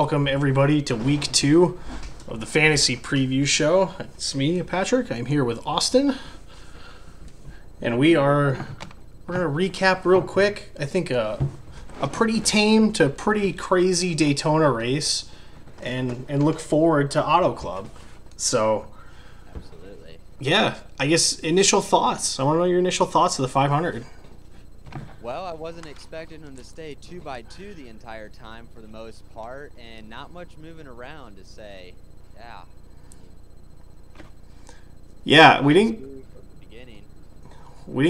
welcome everybody to week 2 of the fantasy preview show. It's me, Patrick. I'm here with Austin, and we're going to recap real quick. I think a pretty tame to pretty crazy Daytona race, and look forward to AutoClub. So, absolutely. Yeah, I guess initial thoughts. I want to know your initial thoughts of the 500. Well, I wasn't expecting them to stay 2x2 the entire time for the most part, and not much moving around to say, yeah. Yeah, we didn't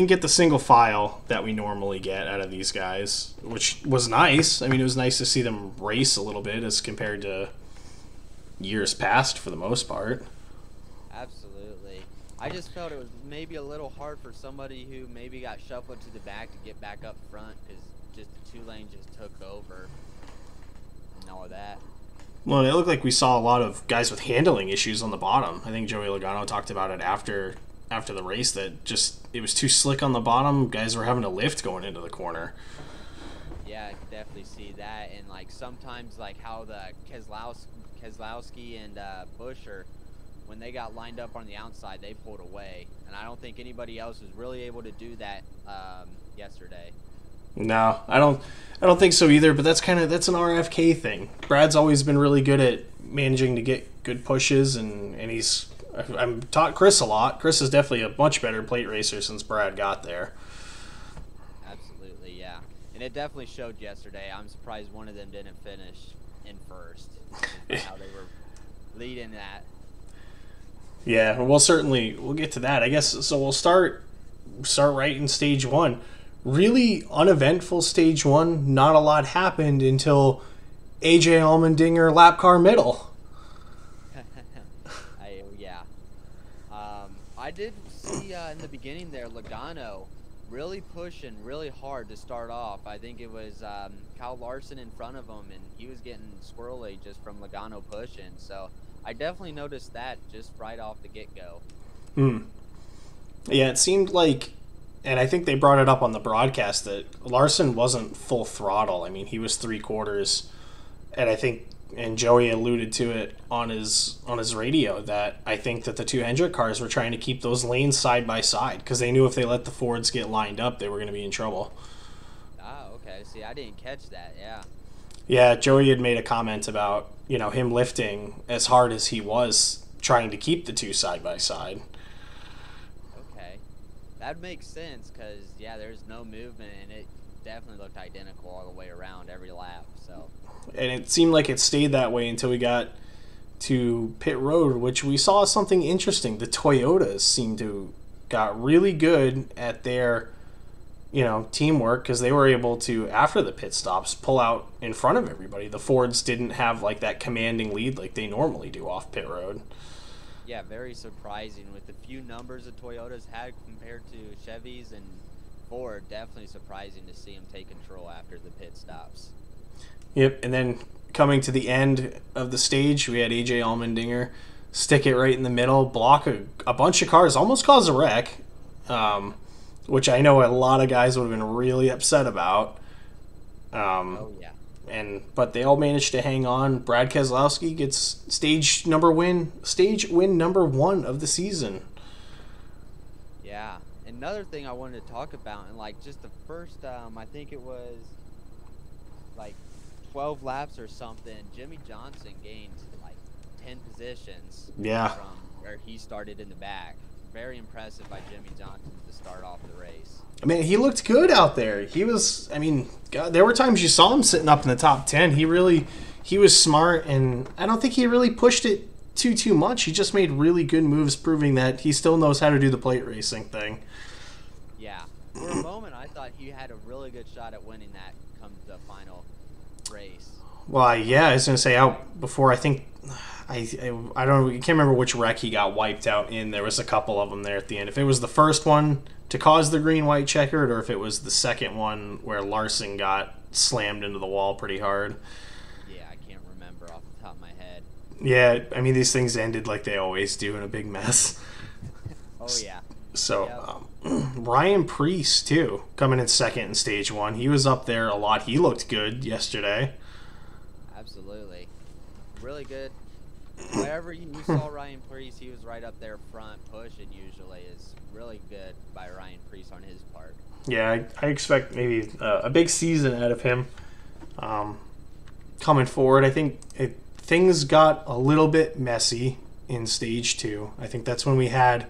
get the single file that we normally get out of these guys, which was nice. I mean, it was nice to see them race a little bit as compared to years past for the most part. Absolutely. I just felt it was maybe a little hard for somebody who maybe got shuffled to the back to get back up front because just the 2 lanes just took over and all of that. Well, it looked like we saw a lot of guys with handling issues on the bottom. I think Joey Logano talked about it after the race, that just it was too slick on the bottom. Guys were having to lift going into the corner. Yeah, I could definitely see that. And like sometimes like how the Keselowski and Buescher, when they got lined up on the outside, they pulled away, and I don't think anybody else was really able to do that yesterday. No, I don't think so either. But that's an RFK thing. Brad's always been really good at managing to get good pushes, and I've taught Chris a lot. Chris is definitely a much better plate racer since Brad got there. Absolutely, yeah, and it definitely showed yesterday. I'm surprised one of them didn't finish in first. How they were leading that. Yeah, we'll get to that, I guess. So we'll start right in stage 1. Really uneventful stage 1. Not a lot happened until AJ Allmendinger lap car middle. I did see in the beginning there Logano really pushing really hard to start off. I think it was Kyle Larson in front of him, and he was getting squirrely just from Logano pushing. So I definitely noticed that just right off the get-go. Yeah, it seemed like, and I think they brought it up on the broadcast, that Larson wasn't full throttle. I mean, he was 3/4, and Joey alluded to it on his radio, that I think that the 2 Hendrick cars were trying to keep those lanes side by side because they knew if they let the Fords get lined up, they were going to be in trouble. Oh, okay. See, I didn't catch that. Yeah. Yeah, Joey had made a comment about, him lifting as hard as he was, trying to keep the 2 side by side. Okay. That makes sense because, yeah, there's no movement, and it definitely looked identical all the way around every lap. So. And it seemed like it stayed that way until we got to pit road, which we saw something interesting. The Toyotas seemed to got really good at their teamwork, because they were able to, after the pit stops, pull out in front of everybody. The Fords didn't have like that commanding lead like they normally do off pit road. Yeah, very surprising with the few numbers the Toyotas had compared to Chevys and Ford. Definitely surprising to see them take control after the pit stops. Yep, and then coming to the end of the stage, we had AJ Allmendinger stick it right in the middle, block a bunch of cars, almost cause a wreck, which I know a lot of guys would have been really upset about. Oh, yeah. But they all managed to hang on. Brad Keselowski gets stage win number 1 of the season. Yeah. Another thing I wanted to talk about, and like just the first, I think it was like 12 laps or something, Jimmy Johnson gained like 10 positions. Yeah. From where he started in the back. Very impressive by Jimmy Johnson to start off the race. I mean, he looked good out there. God, there were times you saw him sitting up in the top 10. He was smart, and I don't think he really pushed it too much. He just made really good moves, proving that he still knows how to do the plate racing thing. Yeah. For a moment, I thought he had a really good shot at winning that come the final race. Well, yeah, I was going to say out before, I think, I can't remember which wreck he got wiped out in. There was a couple of them there at the end. If it was the first one to cause the green-white checkered, or if it was the second one where Larson got slammed into the wall pretty hard. Yeah, I can't remember off the top of my head. Yeah, I mean, these things ended like they always do, in a big mess. Oh, yeah. So, Ryan Preece, too, coming in second in stage 1. He was up there a lot. He looked good yesterday. Absolutely. really good. Wherever you saw Ryan Preece, he was right up there front pushing usually. Is really good by Ryan Preece on his part. Yeah, I expect maybe a big season out of him coming forward. I think things got a little bit messy in stage 2. I think that's when we had,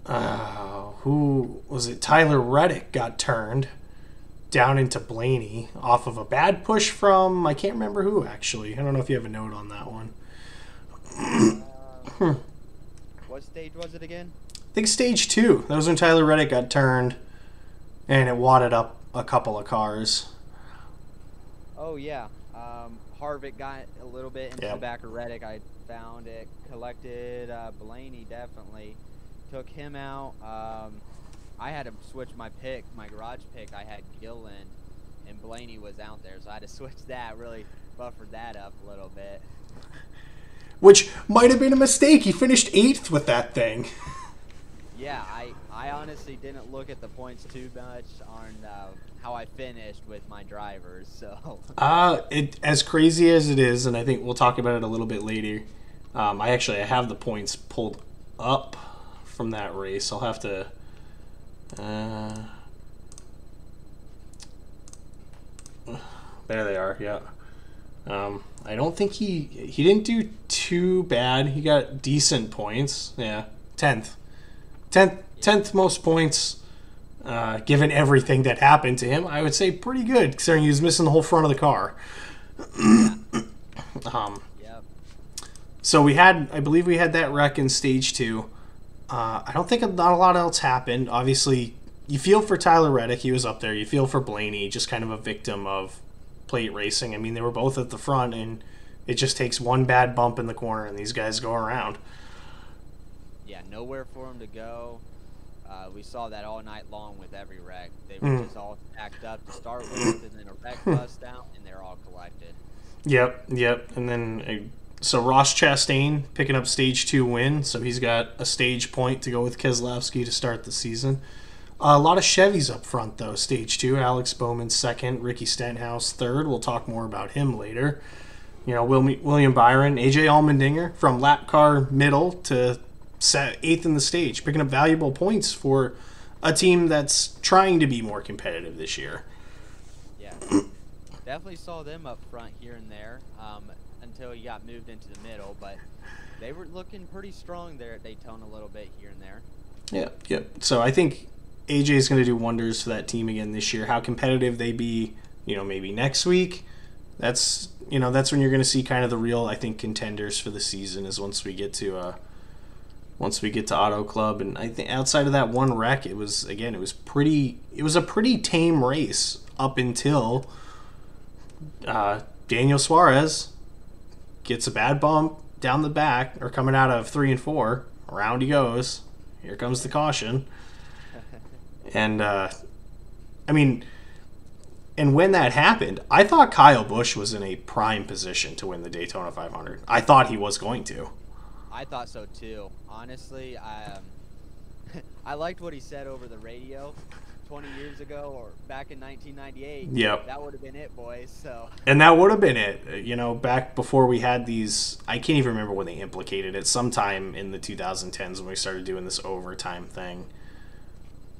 who was it? Tyler Reddick got turned down into Blaney off of a bad push from, I can't remember who actually. I don't know if you have a note on that one. What stage was it again? I think stage 2. That was when Tyler Reddick got turned, and it wadded up a couple of cars. Oh yeah, Harvick got a little bit into the back of Reddick. I found it, collected Blaney, definitely took him out. I had to switch my garage pick. I had Gilliland, and Blaney was out there, so I had to switch that. Really buffered that up a little bit. Which might have been a mistake. He finished 8th with that thing. Yeah, I honestly didn't look at the points too much on how I finished with my drivers. So it as crazy as it is, and I think we'll talk about it a little bit later. I have the points pulled up from that race. I'll have to. There they are. Yeah. I don't think he didn't do too bad. He got decent points. Yeah, 10th most points, given everything that happened to him. I would say pretty good, considering he was missing the whole front of the car. Yep. So I believe we had that wreck in stage 2. I don't think not a lot else happened. Obviously, you feel for Tyler Reddick. He was up there. You feel for Blaney, just kind of a victim of plate racing. I mean, they were both at the front, and it just takes one bad bump in the corner, and these guys go around. Yeah, nowhere for them to go. We saw that all night long with every wreck. They were just all stacked up to start with, and then a wreck bust out, and they're all collected. Yep. And then, so Ross Chastain picking up stage 2 win, so he's got a stage point to go with Keselowski to start the season. A lot of Chevys up front, though. Stage 2, Alex Bowman 2nd, Ricky Stenhouse 3rd. We'll talk more about him later. You know, William Byron, AJ Allmendinger from lap car middle to 8th in the stage, picking up valuable points for a team that's trying to be more competitive this year. Yeah, definitely saw them up front here and there until he got moved into the middle, but they were looking pretty strong there at Daytona a little bit here and there. Yeah. So I think AJ is going to do wonders for that team again this year. How competitive they be, maybe next week. That's when you're going to see kind of the real, I think, contenders for the season is once we get to AutoClub. And I think outside of that one wreck, it was a pretty tame race up until Daniel Suarez gets a bad bump down the back, or coming out of 3 and 4. Around he goes. Here comes the caution. And, and when that happened, I thought Kyle Busch was in a prime position to win the Daytona 500. I thought he was going to. I thought so too. Honestly, I liked what he said over the radio 20 years ago or back in 1998. Yep. That would have been it, boys. So. And that would have been it. Back before we had these, I can't even remember when they implicated it, sometime in the 2010s when we started doing this overtime thing.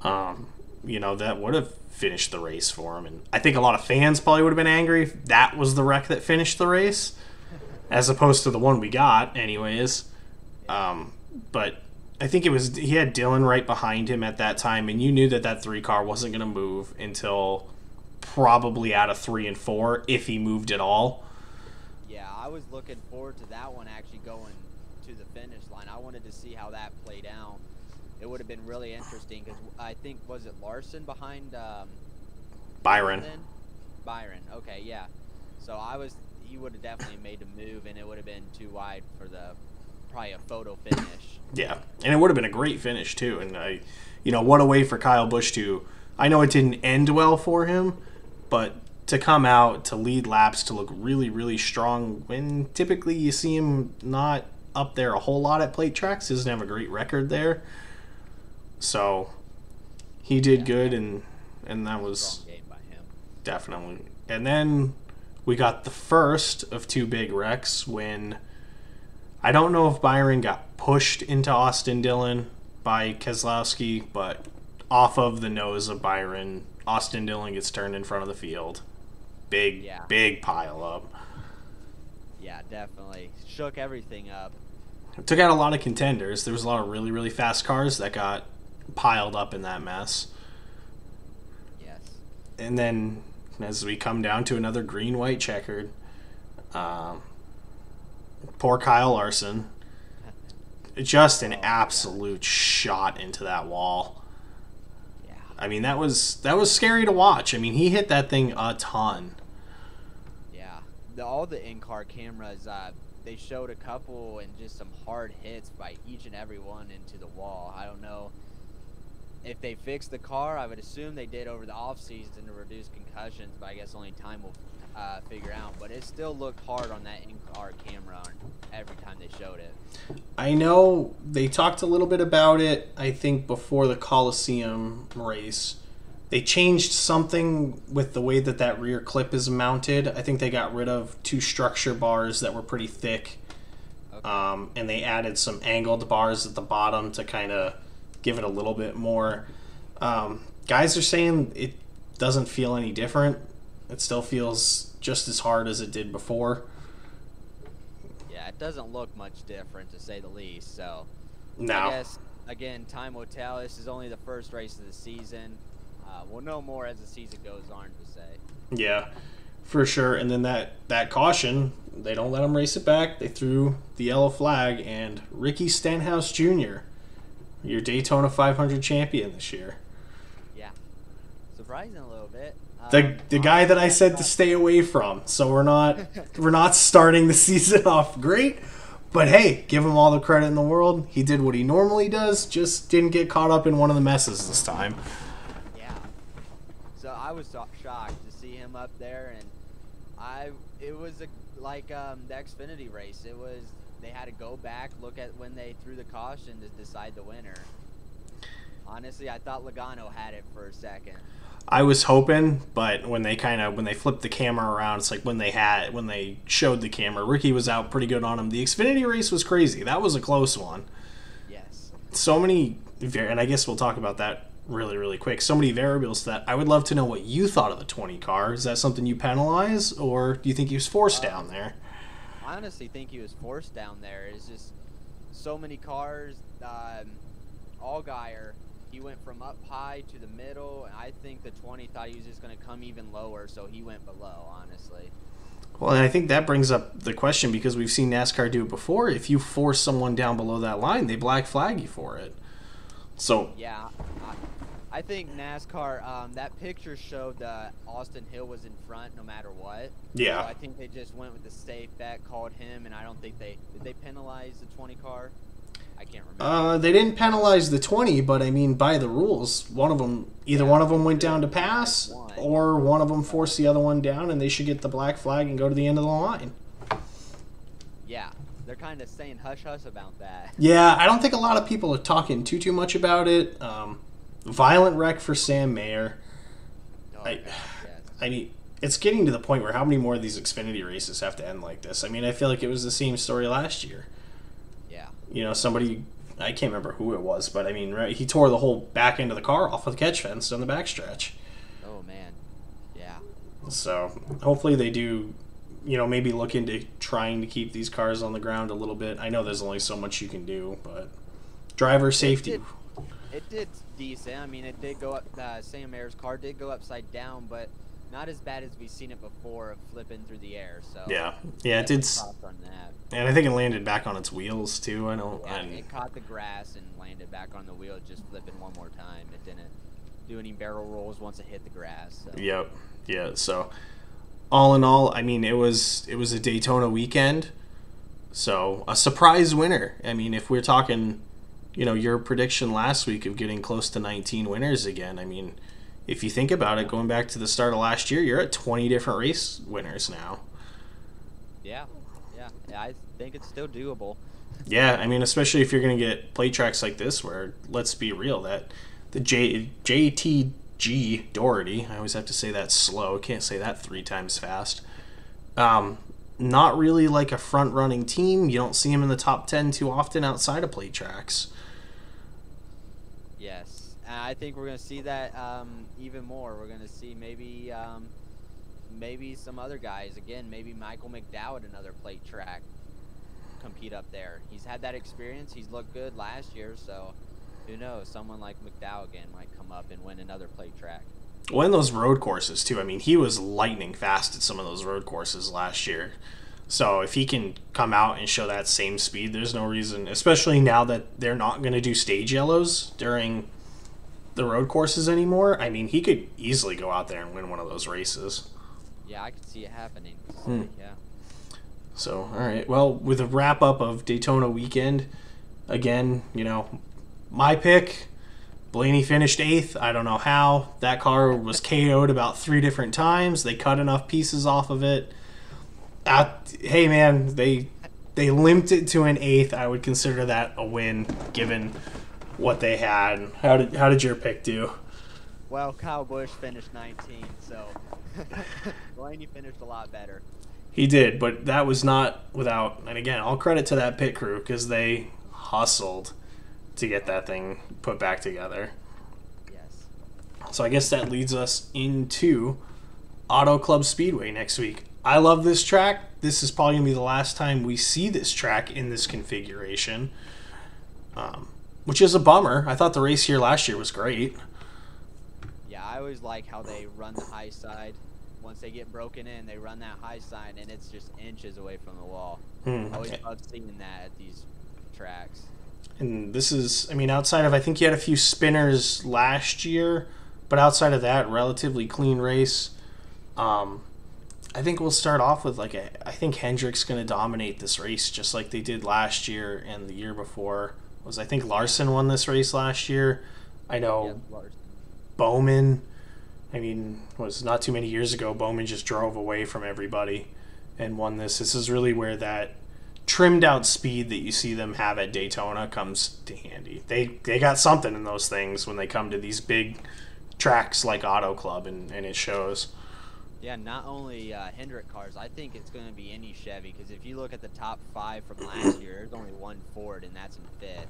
That would have finished the race for him. And I think a lot of fans probably would have been angry if that was the wreck that finished the race, as opposed to the one we got anyways. But I think he had Dylan right behind him at that time, and you knew that 3 car wasn't going to move until probably out of 3 and 4, if he moved at all. Yeah, I was looking forward to that one actually going to the finish line. I wanted to see how that played out. It would have been really interesting because I think, was it Larson behind Byron? Byron, okay, yeah. So he would have definitely made the move, and it would have been too wide for probably a photo finish. Yeah, and it would have been a great finish too. And what a way for Kyle Busch to. I know it didn't end well for him, but to come out to lead laps, to look really, really strong when typically you see him not up there a whole lot at plate tracks. He doesn't have a great record there. So he did good, and that was strong game by him. Definitely. And then we got the first of two big wrecks when I don't know if Byron got pushed into Austin Dillon by Keselowski, but off of the nose of Byron, Austin Dillon gets turned in front of the field. Big pile up. Yeah, definitely. Shook everything up. It took out a lot of contenders. There was a lot of really, really fast cars that got piled up in that mess. Yes. And then as we come down to another green-white checkered, poor Kyle Larson. Just an absolute shot into that wall. Yeah. I mean, that was scary to watch. I mean, he hit that thing a ton. Yeah. All the in-car cameras, they showed a couple and just some hard hits by each and every one into the wall. I don't know if they fixed the car. I would assume they did over the off-season to reduce concussions, but I guess only time will figure out. But it still looked hard on that in-car camera every time they showed it. I know they talked a little bit about it, I think, before the Coliseum race. They changed something with the way that rear clip is mounted. I think they got rid of two structure bars that were pretty thick. Okay. And they added some angled bars at the bottom to kind of give it a little bit more. Guys are saying it doesn't feel any different. It still feels just as hard as it did before. Yeah, it doesn't look much different, to say the least. So, no. I guess, again, time will tell. This is only the first race of the season. We'll know more as the season goes on, to say. Yeah, for sure. And then that caution, they don't let them race it back. They threw the yellow flag, and Ricky Stenhouse Jr., your Daytona 500 champion this year. Yeah, surprising a little bit. The guy that I said to stay away from. So we're not starting the season off great, but hey, give him all the credit in the world. He did what he normally does, just didn't get caught up in one of the messes this time. Yeah. So I was shocked to see him up there, and it was like the Xfinity race. They had to go back, look at when they threw the caution to decide the winner. Honestly, I thought Logano had it for a second. I was hoping, but when they flipped the camera around, it's like when they showed the camera, Ricky was out pretty good on him. The Xfinity race was crazy. That was a close one. Yes. So many, and I guess we'll talk about that really, really quick. So many variables that I would love to know what you thought of the 20 car. Is that something you penalize, or do you think he was forced down there? I honestly think he was forced down there. It's just so many cars. Allgaier, he went from up high to the middle, and I think the 20 thought he was just going to come even lower, so he went below, honestly. Well, and I think that brings up the question, because we've seen NASCAR do it before. If you force someone down below that line, they black flag you for it. So yeah, I think NASCAR, that picture showed that Austin Hill was in front no matter what. Yeah. So I think they just went with the safe bet, called him, and I don't think did they penalize the 20 car? I can't remember. They didn't penalize the 20, but I mean, by the rules, one of them went down to pass, or one of them forced the other one down, and they should get the black flag and go to the end of the line. Yeah, they're kind of saying hush-hush about that. Yeah, I don't think a lot of people are talking too much about it. Violent wreck for Sam Mayer. I mean, it's getting to the point where how many more of these Xfinity races have to end like this? I mean, I feel like it was the same story last year. Yeah. You know, somebody, I can't remember who it was, but I mean, right, he tore the whole back end of the car off of the catch fence on the backstretch. Oh, man. Yeah. So hopefully they do, you know, maybe look into trying to keep these cars on the ground a little bit. I know there's only so much you can do, but driver safety. It did decent. I mean, it did go up. Sam Mayer's car did go upside down, but not as bad as we've seen it before of flipping through the air. So yeah, it did. On that. And I think it landed back on its wheels too. It caught the grass and landed back on the wheel, just flipping one more time. It didn't do any barrel rolls once it hit the grass. So. Yep. Yeah. So all in all, I mean, it was a Daytona weekend. So a surprise winner. I mean, if we're talking, you know, your prediction last week of getting close to 19 winners again, I mean, if you think about it, going back to the start of last year, you're at 20 different race winners now. Yeah, I think it's still doable. Yeah, I mean, especially if you're going to get play tracks like this where, let's be real, that the JTG Doherty, I always have to say that slow, can't say that 3 times fast. Not really like a front-running team. You don't see him in the top 10 too often outside of plate tracks. Yes, and I think we're going to see that even more. We're going to see maybe some other guys again. Maybe Michael McDowell at another plate track compete up there. He's had that experience. He's looked good last year, so who knows? Someone like McDowell again might come up and win another plate track. Well, in those road courses too. I mean, he was lightning fast at some of those road courses last year. So if he can come out and show that same speed, there's no reason, especially now that they're not going to do stage yellows during the road courses anymore. I mean, he could easily go out there and win one of those races. Yeah, I could see it happening. Yeah. So, all right. Well, with a wrap up of Daytona weekend, again, my pick, Blaney finished 8th. I don't know how. That car was KO'd about 3 different times. They cut enough pieces off of it. Hey, man, they limped it to an 8th. I would consider that a win, given what they had. How did your pick do? Well, Kyle Busch finished 19th, so Blaney finished a lot better. He did, but that was not without, and again, all credit to that pit crew because they hustled to get that thing put back together. Yes. So I guess that leads us into AutoClub Speedway next week. I love this track. This is probably going to be the last time we see this track in this configuration, which is a bummer. I thought the race here last year was great. Yeah, I always like how they run the high side. Once they get broken in, they run that high side, and it's just inches away from the wall. I always love seeing that at these tracks. And this is, I mean, outside of, I think you had a few spinners last year, but outside of that, relatively clean race. I think we'll start off with I think Hendrick's going to dominate this race just like they did last year and the year before. I think Larson won this race last year. I know Bowman, I mean, was not too many years ago, Bowman just drove away from everybody and won this. This is really where that trimmed out speed that you see them have at Daytona comes to handy. They got something in those things when they come to these big tracks like AutoClub, and it shows. Yeah, not only Hendrick cars. I think it's going to be any Chevy, because if you look at the top 5 from last year, there's only one Ford, and that's in 5th.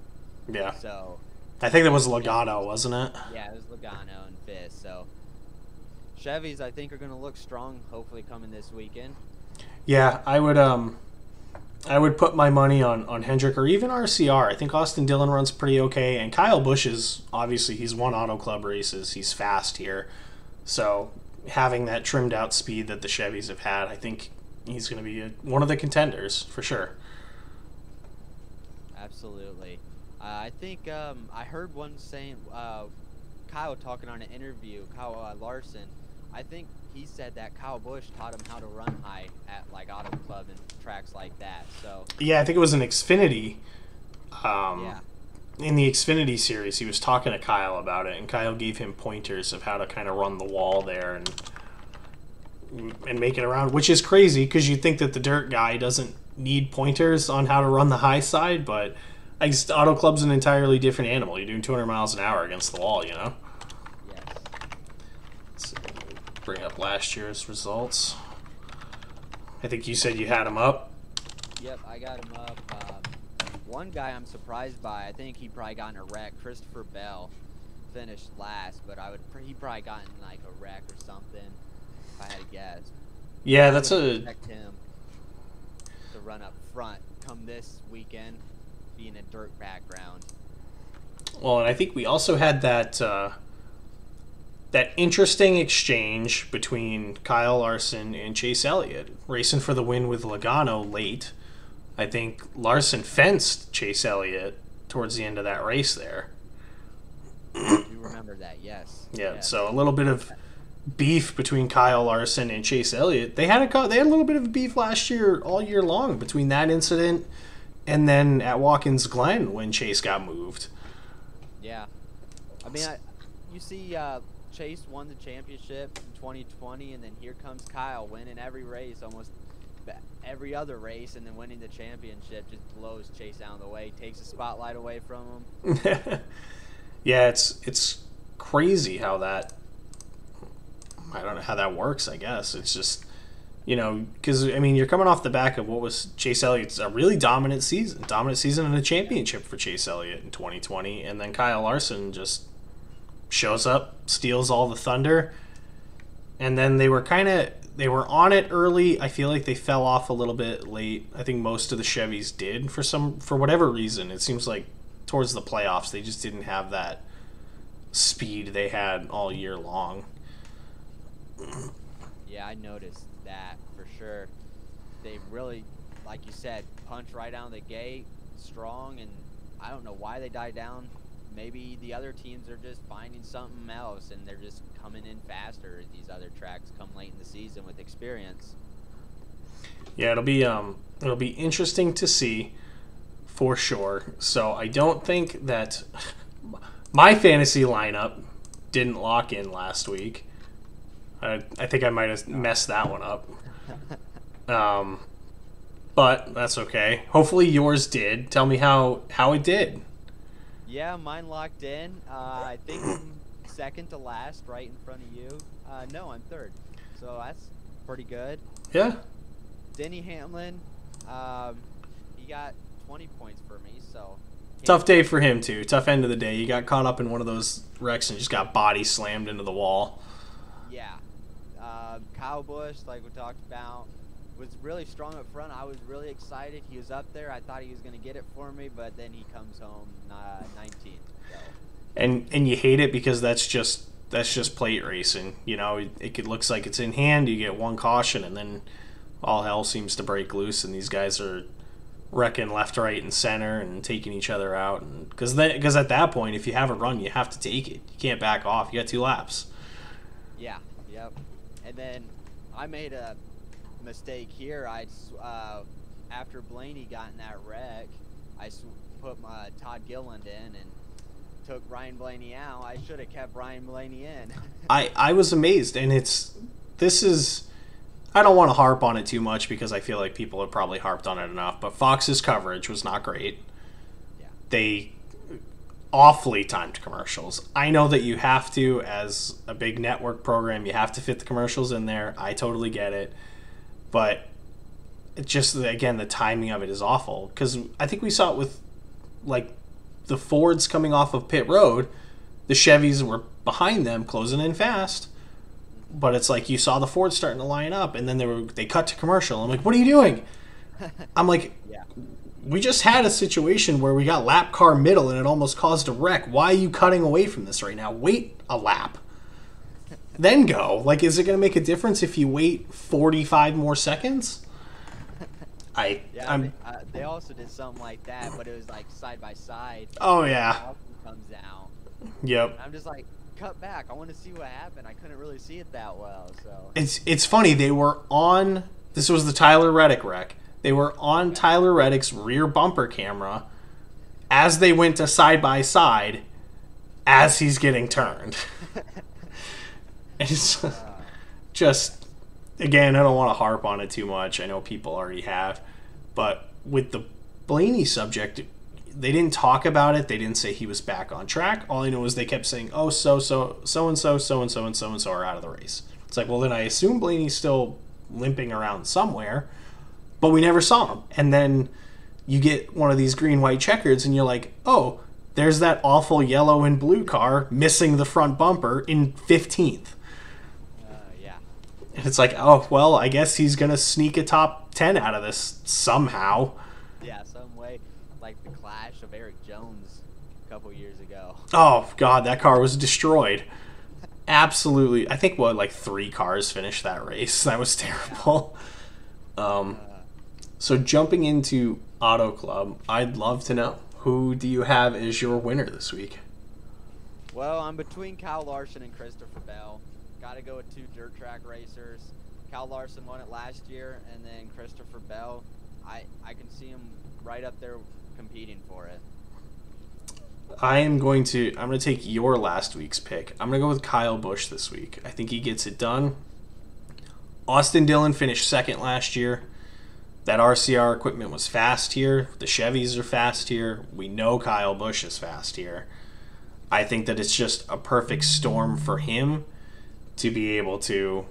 Yeah. So I think that was Logano, wasn't it? Yeah, it was Logano in 5th. So Chevys, I think, are going to look strong, hopefully coming this weekend. Yeah, I would put my money on Hendrick or even RCR. I think Austin Dillon runs pretty okay, and Kyle Busch is obviously, he's won AutoClub races. He's fast here, so having that trimmed out speed that the Chevys have had, I think he's going to be one of the contenders for sure. Absolutely. I think I heard one saying, Kyle talking on an interview, Kyle Larson, I think he said that Kyle Busch taught him how to run high at AutoClub and tracks like that. So yeah, I think it was an Xfinity. Yeah. In the Xfinity series, he was talking to Kyle about it, and Kyle gave him pointers of how to kind of run the wall there and make it around, which is crazy because you think that the dirt guy doesn't need pointers on how to run the high side, but I guess AutoClub's an entirely different animal. You're doing 200 miles an hour against the wall, Yes. Let's bring up last year's results. I think you said you had him up. Yep, I got him up. One guy I'm surprised by, I think he probably got in a wreck. Christopher Bell finished last, but he probably got in a wreck or something, if I had to guess. Yeah, I that's would expect him to run up front come this weekend, being a dirt background. Well, and I think we also had that interesting exchange between Kyle Larson and Chase Elliott, racing for the win with Logano late. I think Larson fenced Chase Elliott towards the end of that race there. You remember that, yes. Yeah, yes. So a little bit of beef between Kyle Larson and Chase Elliott. They had a little bit of beef last year, all year long, between that incident and then at Watkins Glen when Chase got moved. Yeah. I mean, you see Chase won the championship in 2020, and then here comes Kyle winning every race, almost every other race, and then winning the championship. Just blows Chase out of the way, takes the spotlight away from him. Yeah, it's crazy how that, I don't know how that works, I guess. It's just, You know, because, I mean, you're coming off the back of what was Chase Elliott's a really dominant season and a championship for Chase Elliott in 2020. And then Kyle Larson just shows up, steals all the thunder. And then they were on it early. I feel like they fell off a little bit late. I think most of the Chevys did for whatever reason. It seems like towards the playoffs, they just didn't have that speed they had all year long. Yeah, I noticed that for sure. They really, like you said, punch right out of the gate, strong, and I don't know why they died down. Maybe the other teams are just finding something else, and they're just coming in faster as these other tracks come late in the season with experience. Yeah, it'll be interesting to see for sure. So I don't think that my fantasy lineup didn't lock in last week. I think I might have messed that one up. But that's okay. Hopefully yours did. Tell me how it did. Yeah, mine locked in. I think I'm second to last, right in front of you. No, I'm third. So that's pretty good. Yeah. Denny Hamlin, he got 20 points for me, so... Tough day for him, too. Tough end of the day. He got caught up in one of those wrecks and just got body slammed into the wall. Yeah. Kyle Busch, like we talked about, was really strong up front. I was really excited. He was up there. I thought he was going to get it for me, but then he comes home 19th. So. And you hate it because that's just plate racing. You know, it looks like it's in hand. You get one caution, and then all hell seems to break loose, and these guys are wrecking left, right, and center and taking each other out. Because at that point, if you have a run, you have to take it. You can't back off. You got 2 laps. Yeah. Yep. And then I made a mistake here. After Blaney got in that wreck, I put my Todd Gilliland in and took Ryan Blaney out. I should have kept Ryan Blaney in. I was amazed, and I don't want to harp on it too much because I feel like people have probably harped on it enough, but Fox's coverage was not great. Yeah. They awfully timed commercials. I know that you have to, as a big network program, you have to fit the commercials in there. I totally get it. But it just, again, the timing of it is awful. Because I think we saw it with, like, the Fords coming off of pit road. The Chevys were behind them, closing in fast. But it's like you saw the Ford starting to line up, and then they cut to commercial. I'm like, what are you doing? I'm like, yeah. We just had a situation where we got lap car middle, and it almost caused a wreck. Why are you cutting away from this right now? Wait a lap. Then go. Like, is it going to make a difference if you wait 45 more seconds? They also did something like that, but it was like side by side. Oh, yeah. Comes out. Yep. I'm just like, cut back. I want to see what happened. I couldn't really see it that well. So it's funny. They were on. This was the Tyler Reddick wreck. They were on Tyler Reddick's rear bumper camera as they went to side by side as he's getting turned. It's just, again, I don't want to harp on it too much. I know people already have. But with the Blaney subject, they didn't talk about it. They didn't say he was back on track. All I know is they kept saying, oh, so-and-so are out of the race. It's like, well, then I assume Blaney's still limping around somewhere, but we never saw him. And then you get one of these green-white checkers, and you're like, oh, there's that awful yellow and blue car missing the front bumper in 15th. Yeah. And it's like, oh, well, I guess he's going to sneak a top 10 out of this somehow. Yeah, some way. Like the clash of Eric Jones a couple years ago. Oh, God, that car was destroyed. Absolutely. I think, like 3 cars finished that race. That was terrible. So jumping into AutoClub, I'd love to know, who do you have as your winner this week? Well, I'm between Kyle Larson and Christopher Bell. Got to go with 2 dirt track racers. Kyle Larson won it last year, and then Christopher Bell, I can see him right up there competing for it. I'm going to take your last week's pick. I'm going to go with Kyle Busch this week. I think he gets it done. Austin Dillon finished second last year. That RCR equipment was fast here. The Chevys are fast here. We know Kyle Busch is fast here. I think that it's just a perfect storm for him to be able to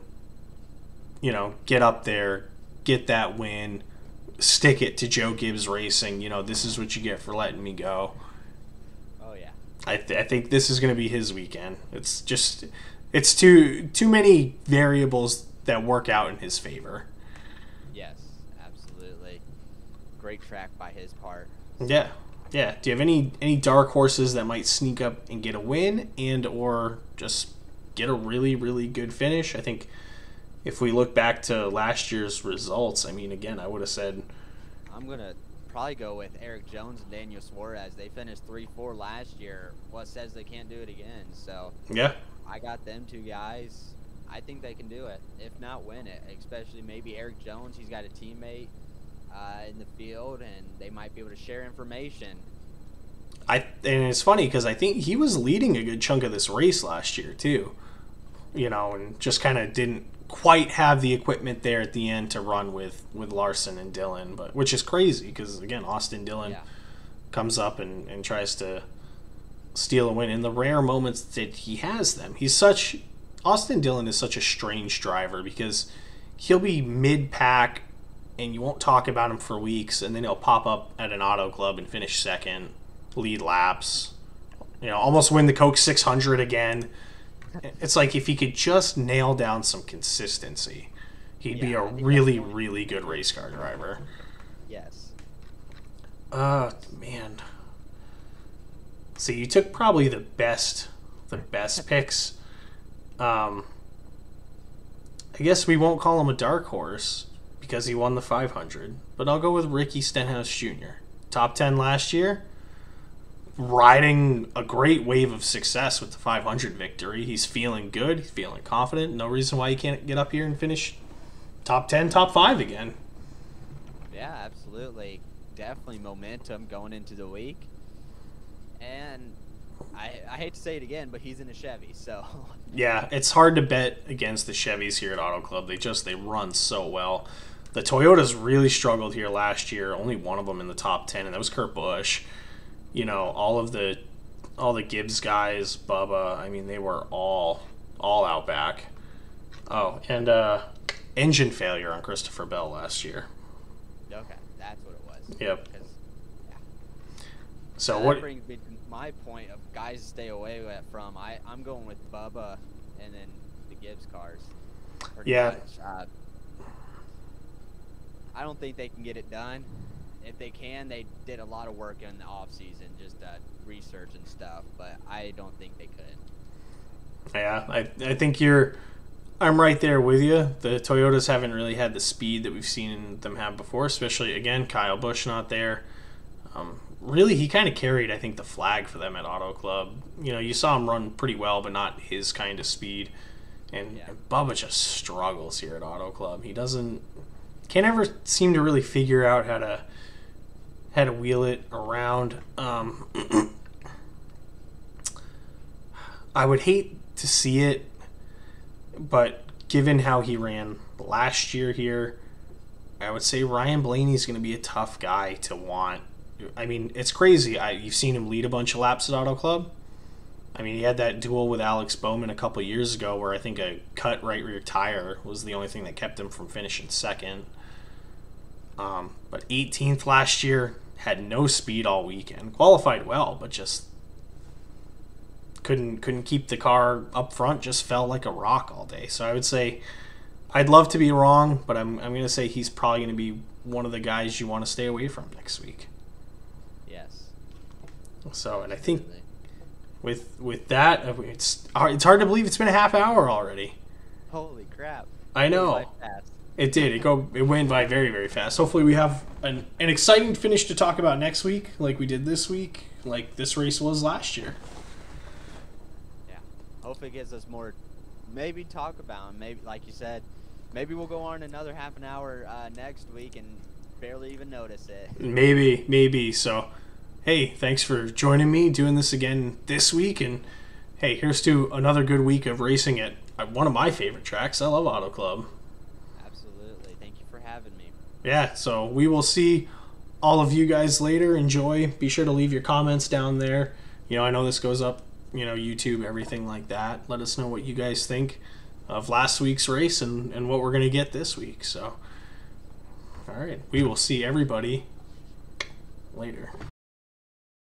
get up there, get that win, stick it to Joe Gibbs Racing. This is what you get for letting me go. Oh yeah. I think this is going to be his weekend. It's too many variables that work out in his favor. Yes, absolutely. Great track by his part. Yeah. Yeah. Do you have any dark horses that might sneak up and get a win or just get a really, really good finish? I think if we look back to last year's results, I mean, again, I would have said... I'm going to probably go with Eric Jones and Daniel Suarez. They finished 3-4 last year. What says they can't do it again? So yeah, I got them two guys. I think they can do it, if not win it. Especially maybe Eric Jones. He's got a teammate in the field, and they might be able to share information. And it's funny because I think he was leading a good chunk of this race last year too. And just kind of didn't quite have the equipment there at the end to run with Larson and Dillon, but which is crazy because again, Austin Dillon comes up and tries to steal a win in the rare moments that he has them. Austin Dillon is such a strange driver because he'll be mid-pack and you won't talk about him for weeks, and then he'll pop up at an auto club and finish second, lead laps, almost win the Coke 600 again. It's like if he could just nail down some consistency, he'd be a really, really good race car driver. Yes. Man. So you took probably the best picks. I guess we won't call him a dark horse because he won the 500, but I'll go with Ricky Stenhouse Jr. Top 10 last year. Riding a great wave of success with the 500 victory. He's feeling good. He's feeling confident. No reason why he can't get up here and finish top 10, top 5 again. Yeah, absolutely. Definitely momentum going into the week. And I hate to say it again, but he's in a Chevy, so... Yeah, it's hard to bet against the Chevys here at Auto Club. They run so well. The Toyotas really struggled here last year. Only one of them in the top 10, and that was Kurt Busch. All the Gibbs guys, Bubba, I mean, they were all out back. Oh, and engine failure on Christopher Bell last year. Okay, that's what it was. Yep. Yeah. So that what brings me to my point of guys to stay away from. I'm going with Bubba and then the Gibbs cars. Yeah. I don't think they can get it done. If they can, they did a lot of work in the off season, just research and stuff. But I don't think they could. Yeah, I think I'm right there with you. The Toyotas haven't really had the speed that we've seen them have before, especially again Kyle Busch not there. Really, he kind of carried, I think, the flag for them at Auto Club. You saw him run pretty well, but not his kind of speed. And Bubba just struggles here at Auto Club. He can't ever seem to really figure out how to wheel it around. I would hate to see it, but given how he ran last year here, I would say Ryan Blaney's going to be a tough guy to want. I mean, it's crazy. You've seen him lead a bunch of laps at Auto Club. I mean, he had that duel with Alex Bowman a couple years ago where I think a cut right rear tire was the only thing that kept him from finishing second. But 18th last year, had no speed all weekend. Qualified well, but just couldn't keep the car up front. Just fell like a rock all day. So I would say, I'd love to be wrong, but I'm going to say he's probably going to be one of the guys you want to stay away from next week. Yes. So, and I think with that, it's hard to believe it's been a half hour already. Holy crap! I know. It did. It went by very, very fast. Hopefully we have an exciting finish to talk about next week, like we did this week, like this race was last year. Yeah. Hopefully it gives us more maybe talk about. Maybe, like you said, maybe we'll go on another half an hour next week and barely even notice it. Maybe. So, hey, thanks for joining me doing this again this week. And, hey, here's to another good week of racing at one of my favorite tracks. I love Auto Club. Yeah, so we will see all of you guys later. Enjoy. Be sure to leave your comments down there. I know this goes up, YouTube, everything like that. Let us know what you guys think. of last week's race and what we're going to get this week. So, all right, we will see everybody later.